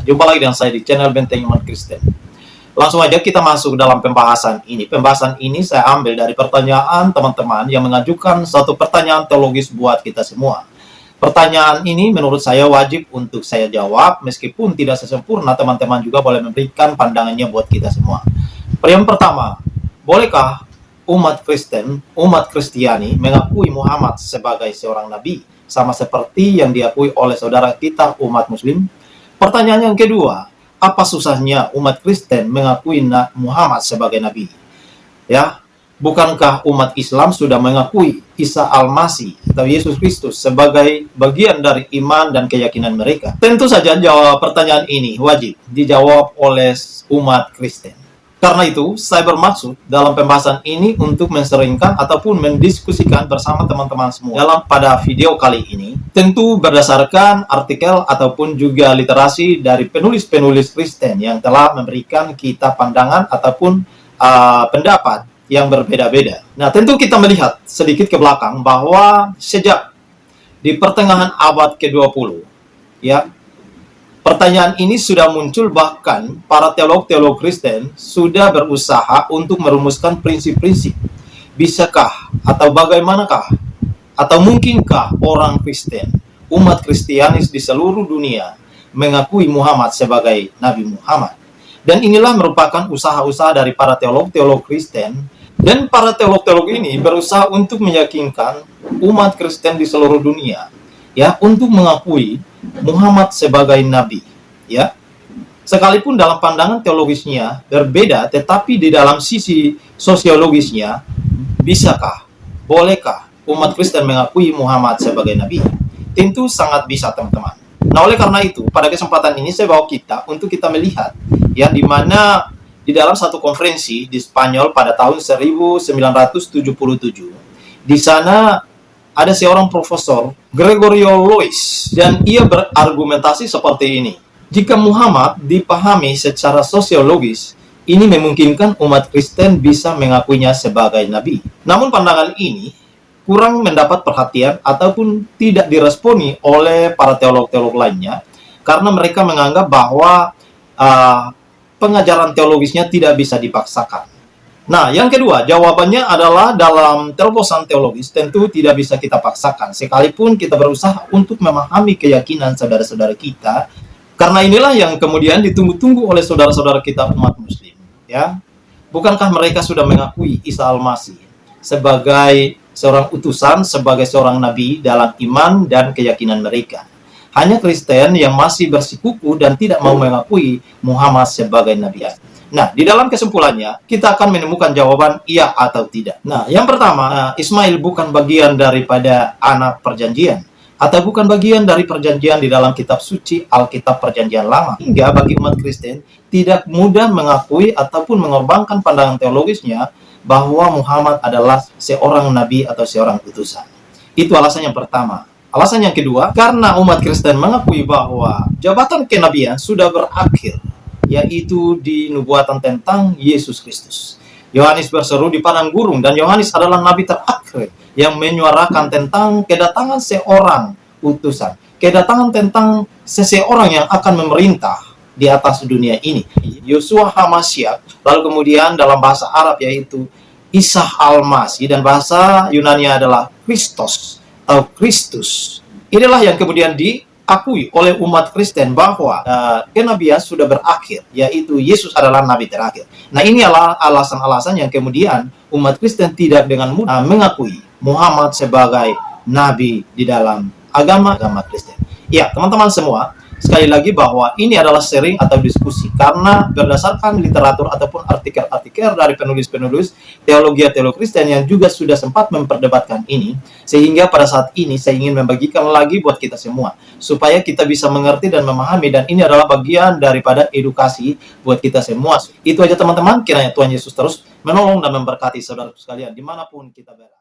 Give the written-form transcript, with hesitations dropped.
Jumpa lagi dengan saya di channel Benteng Iman Kristen. Langsung aja kita masuk dalam pembahasan ini. Pembahasan ini saya ambil dari pertanyaan teman-teman yang mengajukan satu pertanyaan teologis buat kita semua. Pertanyaan ini menurut saya wajib untuk saya jawab, meskipun tidak sesempurna, teman-teman juga boleh memberikan pandangannya buat kita semua. Yang pertama, bolehkah umat Kristen, umat Kristiani mengakui Muhammad sebagai seorang nabi, sama seperti yang diakui oleh saudara kita umat Muslim? Pertanyaan yang kedua, apa susahnya umat Kristen mengakui Muhammad sebagai nabi? Ya, bukankah umat Islam sudah mengakui Isa Al-Masih atau Yesus Kristus sebagai bagian dari iman dan keyakinan mereka? Tentu saja jawab pertanyaan ini wajib dijawab oleh umat Kristen. Karena itu, saya bermaksud dalam pembahasan ini untuk menseringkan ataupun mendiskusikan bersama teman-teman semua. Pada video kali ini, tentu berdasarkan artikel ataupun juga literasi dari penulis-penulis Kristen yang telah memberikan kita pandangan ataupun pendapat yang berbeda-beda. Nah, tentu kita melihat sedikit ke belakang bahwa sejak di pertengahan abad ke-20, ya, pertanyaan ini sudah muncul, bahkan para teolog-teolog Kristen sudah berusaha untuk merumuskan prinsip-prinsip. Bisakah atau bagaimanakah atau mungkinkah orang Kristen, umat Kristianis di seluruh dunia mengakui Muhammad sebagai Nabi Muhammad? Dan inilah merupakan usaha-usaha dari para teolog-teolog Kristen, dan para teolog-teolog ini berusaha untuk meyakinkan umat Kristen di seluruh dunia, ya, untuk mengakui Muhammad sebagai nabi, ya. Sekalipun dalam pandangan teologisnya berbeda, tetapi di dalam sisi sosiologisnya, bisakah, bolehkah umat Kristen mengakui Muhammad sebagai nabi? Tentu sangat bisa, teman-teman. Nah, oleh karena itu, pada kesempatan ini saya bawa kita untuk kita melihat, ya, di mana di dalam satu konferensi di Spanyol pada tahun 1977, di sana ada seorang profesor, Gregorio Lois, dan ia berargumentasi seperti ini. Jika Muhammad dipahami secara sosiologis, ini memungkinkan umat Kristen bisa mengakuinya sebagai nabi. Namun pandangan ini kurang mendapat perhatian ataupun tidak diresponi oleh para teolog-teolog lainnya, karena mereka menganggap bahwa pengajaran teologisnya tidak bisa dipaksakan. Nah, yang kedua, jawabannya adalah dalam terobosan teologis tentu tidak bisa kita paksakan, sekalipun kita berusaha untuk memahami keyakinan saudara-saudara kita, karena inilah yang kemudian ditunggu-tunggu oleh saudara-saudara kita umat Muslim, ya. Bukankah mereka sudah mengakui Isa Al-Masih sebagai seorang utusan, sebagai seorang nabi dalam iman dan keyakinan mereka? Hanya Kristen yang masih bersikukuh dan tidak mau mengakui Muhammad sebagai nabi. Nah, di dalam kesimpulannya, kita akan menemukan jawaban iya atau tidak. Nah, yang pertama, Ismail bukan bagian daripada anak perjanjian, atau bukan bagian dari perjanjian di dalam kitab suci Alkitab Perjanjian Lama. Hingga bagi umat Kristen, tidak mudah mengakui ataupun mengorbankan pandangan teologisnya bahwa Muhammad adalah seorang nabi atau seorang utusan. Itu alasan yang pertama. Alasan yang kedua, karena umat Kristen mengakui bahwa jabatan kenabian sudah berakhir, yaitu di nubuatan tentang Yesus Kristus. Yohanes berseru di padang gurun, dan Yohanes adalah nabi terakhir yang menyuarakan tentang kedatangan seorang utusan, kedatangan tentang seseorang yang akan memerintah di atas dunia ini, Yeshua HaMashiach. Lalu kemudian dalam bahasa Arab yaitu Isa Al-Masih, dan bahasa Yunani adalah Christos atau Kristus. Inilah yang kemudian diakui oleh umat Kristen bahwa kenabian sudah berakhir, yaitu Yesus adalah nabi terakhir. Nah, ini adalah alasan-alasan yang kemudian umat Kristen tidak dengan mudah mengakui Muhammad sebagai nabi di dalam agama Kristen. Ya, teman-teman semua, sekali lagi bahwa ini adalah sharing atau diskusi, karena berdasarkan literatur ataupun artikel-artikel dari penulis-penulis teologi Kristen yang juga sudah sempat memperdebatkan ini, sehingga pada saat ini saya ingin membagikan lagi buat kita semua, supaya kita bisa mengerti dan memahami, dan ini adalah bagian daripada edukasi buat kita semua. Itu aja, teman-teman. Kiranya Tuhan Yesus terus menolong dan memberkati saudara sekalian dimanapun kita berada.